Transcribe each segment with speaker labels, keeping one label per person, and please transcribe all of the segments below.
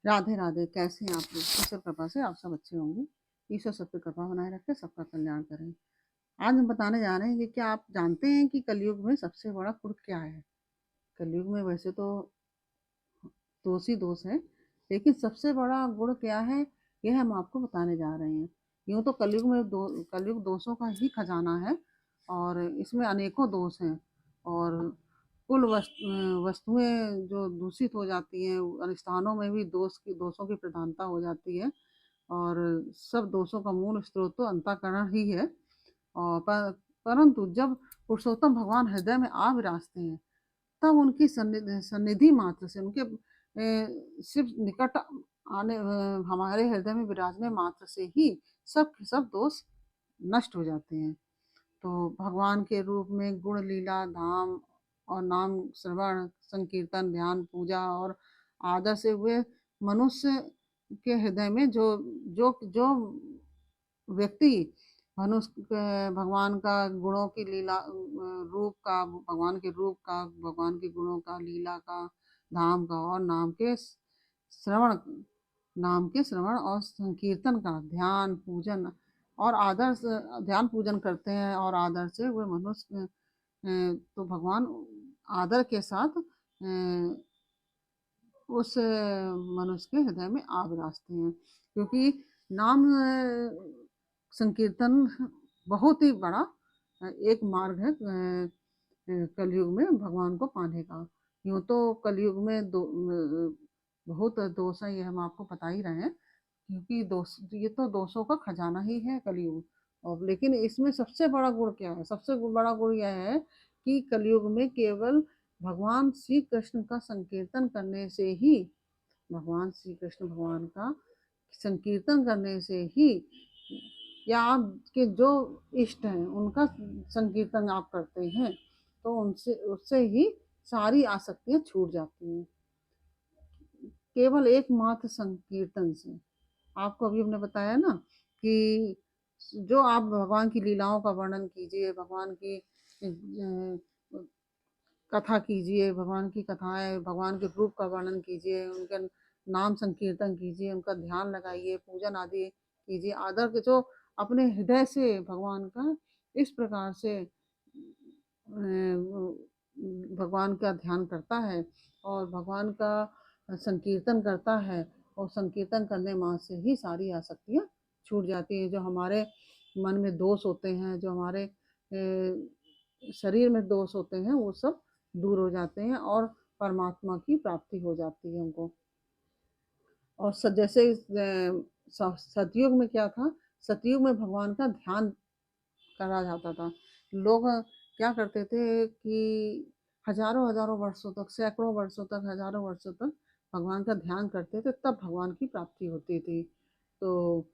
Speaker 1: राधे राधे। कैसे हैं आप लोग? ईश्वर कृपा से आप सब अच्छे होंगे। ईश्वर सब पे कृपा बनाए रखे, सबका कल्याण करें। आज हम बताने जा रहे हैं कि क्या आप जानते हैं कि कलयुग में सबसे बड़ा गुण क्या है? कलयुग में वैसे तो दोष ही दोष है, लेकिन सबसे बड़ा गुण क्या है, यह हम आपको बताने जा रहे हैं। यूँ तो कलयुग दोषों का ही खजाना है और इसमें अनेकों दोष हैं और कुल वस्तुएं जो दूषित हो जाती हैं, स्थानों में भी दोषों की प्रधानता हो जाती है और सब दोषों का मूल स्रोत तो अंतःकरण ही है। और परंतु जब पुरुषोत्तम भगवान हृदय में आ विराजते हैं, तब उनकी सन्निधि मात्र से, उनके सिर्फ निकट आने, हमारे हृदय में विराजने मात्र से ही सब के सब दोष नष्ट हो जाते हैं। तो भगवान के रूप में गुण लीला धाम और नाम श्रवण संकीर्तन ध्यान पूजा और आदर से हुए मनुष्य के हृदय में जो जो जो व्यक्ति मनुष्य भगवान का गुणों की लीला रूप का, भगवान के रूप का, भगवान के गुणों का, लीला का, धाम का और श्रवण नाम के श्रवण और संकीर्तन का ध्यान पूजन और आदर से ध्यान पूजन करते हैं और आदर से वे मनुष्य तो भगवान आदर के साथ उस मनुष्य के हृदय में आ विराजते हैं, क्योंकि नाम संकीर्तन बहुत ही बड़ा एक मार्ग है कलयुग में भगवान को पाने का। यूँ तो कलयुग में बहुत दोष है, ये हम आपको बता ही रहे हैं, क्योंकि दोष ये तो दोषों का खजाना ही है कलयुग। और लेकिन इसमें सबसे बड़ा गुण क्या है? सबसे बड़ा गुण यह है कि कलयुग में केवल भगवान श्री कृष्ण का संकीर्तन करने से ही, भगवान श्री कृष्ण भगवान का संकीर्तन करने से ही, या आपके जो इष्ट हैं उनका संकीर्तन आप करते हैं, तो उनसे उससे ही सारी आसक्तियां छूट जाती हैं, केवल एकमात्र संकीर्तन से। आपको अभी हमने बताया ना कि जो आप भगवान की लीलाओं का वर्णन कीजिए, भगवान की कथा कीजिए, भगवान की कथाएं, भगवान के रूप का वर्णन कीजिए, उनका नाम संकीर्तन कीजिए, उनका ध्यान लगाइए, पूजन आदि कीजिए, आदर के जो अपने हृदय से भगवान का इस प्रकार से भगवान का ध्यान करता है और भगवान का संकीर्तन करता है, और संकीर्तन करने मात्र से ही सारी आसक्तियाँ छूट जाती हैं। जो हमारे मन में दोष होते हैं, जो हमारे शरीर में दोष होते हैं, वो सब दूर हो जाते हैं और परमात्मा की प्राप्ति हो जाती है हमको। और जैसे सतयुग में क्या था, सतयुग में भगवान का ध्यान करा जाता था। लोग क्या करते थे कि हजारों हजारों वर्षों तक, सैकड़ों वर्षों तक, हजारों वर्षों तक भगवान का ध्यान करते थे, तब भगवान की प्राप्ति होती थी। तो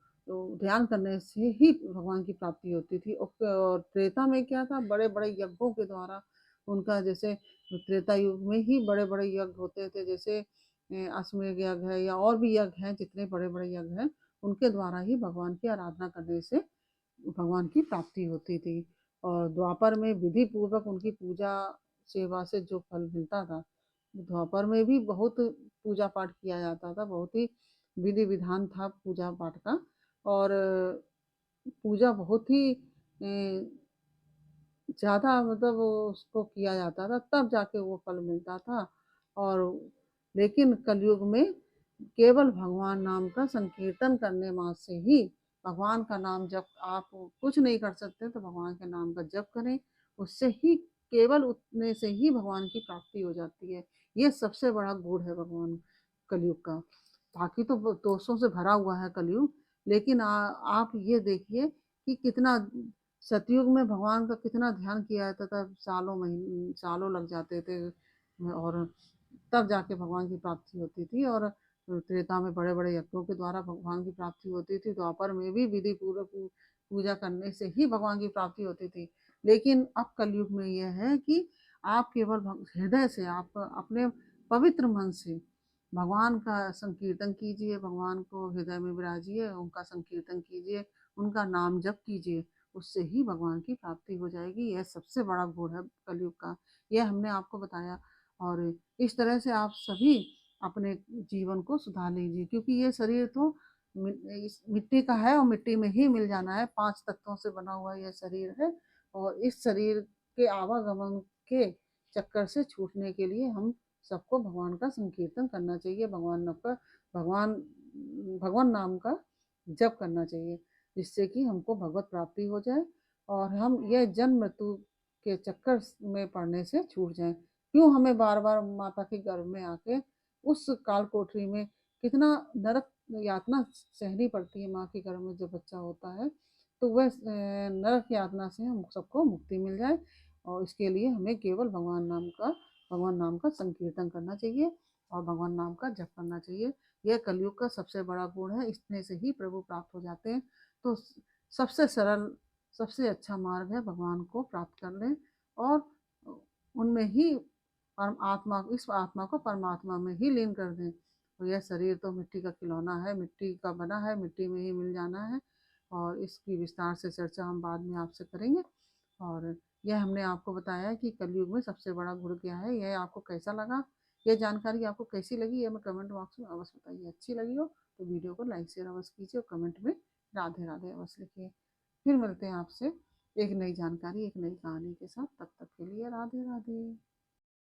Speaker 1: ध्यान करने से ही भगवान की प्राप्ति होती थी। और त्रेता में क्या था, बड़े बड़े यज्ञों के द्वारा उनका, जैसे त्रेता युग में ही बड़े बड़े यज्ञ होते थे, जैसे अश्वमेध यज्ञ है या और भी यज्ञ हैं, जितने बड़े बड़े यज्ञ हैं, उनके द्वारा ही भगवान की आराधना करने से भगवान की प्राप्ति होती थी। और द्वापर में विधि पूर्वक उनकी पूजा सेवा से जो फल मिलता था, द्वापर में भी बहुत पूजा पाठ किया जाता था, बहुत ही विधि विधान था पूजा पाठ का। और पूजा बहुत ही ज़्यादा, मतलब उसको किया जाता था, तब जाके वो फल मिलता था। और लेकिन कलयुग में केवल भगवान नाम का संकीर्तन करने मात्र से ही, भगवान का नाम जब आप कुछ नहीं कर सकते तो भगवान के नाम का जप करें, उससे ही, केवल उतने से ही भगवान की प्राप्ति हो जाती है। ये सबसे बड़ा गुण है भगवान कलयुग का। बाकी तो दोषों से भरा हुआ है कलयुग, लेकिन आप ये देखिए कि कितना सतयुग में भगवान का कितना ध्यान किया जाता था, सालों महीने सालों लग जाते थे, और तब जाके भगवान की प्राप्ति होती थी। और त्रेता में बड़े बड़े यज्ञों के द्वारा भगवान की प्राप्ति होती थी, द्वापर में भी विधि पूर्वक पूजा करने से ही भगवान की प्राप्ति होती थी। लेकिन अब कलयुग में यह है कि आप केवल हृदय से, आप अपने पवित्र मन से भगवान का संकीर्तन कीजिए, भगवान को हृदय में विराजिए, उनका संकीर्तन कीजिए, उनका नाम जप कीजिए, उससे ही भगवान की प्राप्ति हो जाएगी। यह सबसे बड़ा गुण है कलयुग का, यह हमने आपको बताया। और इस तरह से आप सभी अपने जीवन को सुधार लीजिए, क्योंकि ये शरीर तो इस मिट्टी का है और मिट्टी में ही मिल जाना है। 5 तत्वों से बना हुआ यह शरीर है और इस शरीर के आवागमन के चक्कर से छूटने के लिए हम सबको भगवान का संकीर्तन करना चाहिए, भगवान भगवान नाम का जप करना चाहिए, जिससे कि हमको भगवत प्राप्ति हो जाए और हम यह जन्म मृत्यु के चक्कर में पड़ने से छूट जाएं। क्यों हमें बार बार माता के गर्भ में आके उस काल कोठरी में कितना नरक यातना सहनी पड़ती है। माँ के गर्भ में जब बच्चा होता है तो वह नरक यातना से हम सबको मुक्ति मिल जाए, और इसके लिए हमें केवल भगवान नाम का संकीर्तन करना चाहिए और भगवान नाम का जप करना चाहिए। यह कलयुग का सबसे बड़ा गुण है, इसमें से ही प्रभु प्राप्त हो जाते हैं। तो सबसे सरल, सबसे अच्छा मार्ग है भगवान को प्राप्त कर लें और उनमें ही इस आत्मा को परमात्मा में ही लीन कर दें। तो यह शरीर तो मिट्टी का खिलौना है, मिट्टी का बना है, मिट्टी में ही मिल जाना है, और इसकी विस्तार से चर्चा हम बाद में आपसे करेंगे। और यह हमने आपको बताया कि कलयुग में सबसे बड़ा गुण क्या है। यह आपको कैसा लगा, यह जानकारी आपको कैसी लगी, यह मैं कमेंट बॉक्स में अवश्य बताइए। अच्छी लगी हो तो वीडियो को लाइक शेयर अवश्य कीजिए और कमेंट में राधे राधे अवश्य लिखिए। फिर मिलते हैं आपसे एक नई जानकारी, एक नई कहानी के साथ। तब तक के लिए राधे राधे।